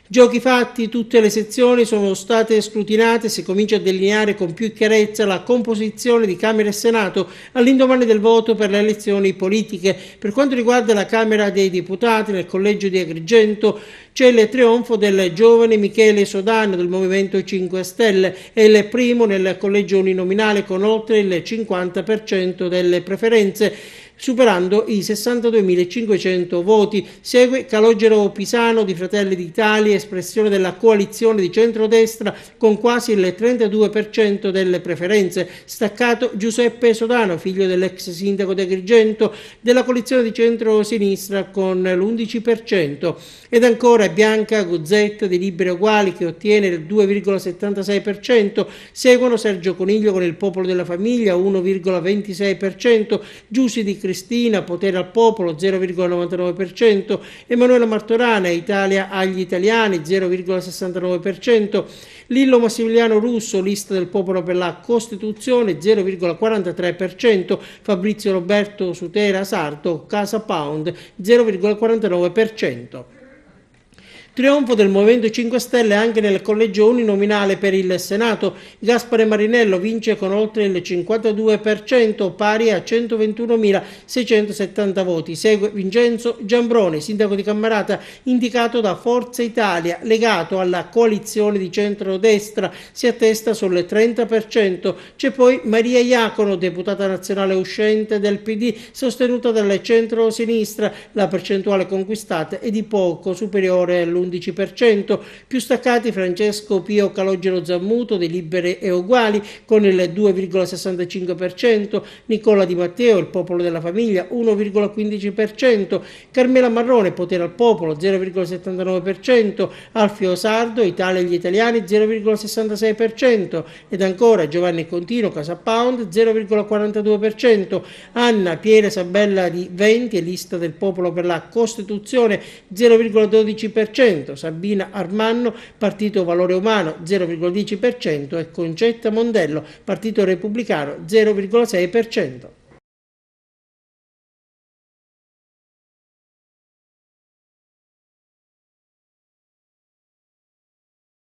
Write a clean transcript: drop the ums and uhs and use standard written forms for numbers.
Giochi fatti, tutte le sezioni sono state scrutinate, si comincia a delineare con più chiarezza la composizione di Camera e Senato all'indomani del voto per le elezioni politiche. Per quanto riguarda la Camera dei Deputati, nel collegio di Agrigento c'è il trionfo del giovane Michele Sodano del Movimento 5 Stelle, è il primo nel collegio uninominale con oltre il 50% delle preferenze, superando i 62.500 voti. Segue Calogero Pisano di Fratelli d'Italia, espressione della coalizione di centrodestra con quasi il 32% delle preferenze. Staccato Giuseppe Sodano, figlio dell'ex sindaco di Agrigento, della coalizione di centro-sinistra con l'11%. Ed ancora Bianca Guzzetta di Liberi Uguali che ottiene il 2,76%, seguono Sergio Coniglio con il Popolo della Famiglia 1,26%, Giussi di Cristina, Potere al Popolo 0,99%, Emanuela Martorana, Italia agli Italiani 0,69%, Lillo Massimiliano Russo, Lista del Popolo per la Costituzione 0,43%, Fabrizio Roberto Sutera Sarto, Casa Pound 0,49%. Trionfo del Movimento 5 Stelle anche nel collegio uninominale per il Senato. Gaspare Marinello vince con oltre il 52%, pari a 121.670 voti. Segue Vincenzo Giambrone, sindaco di Cammarata, indicato da Forza Italia, legato alla coalizione di centrodestra, si attesta sul 30%. C'è poi Maria Iacono, deputata nazionale uscente del PD, sostenuta dal centro-sinistra. La percentuale conquistata è di poco superiore all'11%. Più staccati Francesco Pio Calogero Zammuto di Liberi e Uguali con il 2,65%, Nicola Di Matteo, il Popolo della Famiglia 1,15%, Carmela Marrone, Potere al Popolo 0,79%, Alfio Sardo, Italia agli Italiani 0,66% ed ancora Giovanni Contino, Casa Pound 0,42%, Anna Piera Sabella di Venti e Lista del Popolo per la Costituzione 0,12%, Sabina Armanno, Partito Valore Umano 0,10% e Concetta Mondello, Partito Repubblicano 0,6%.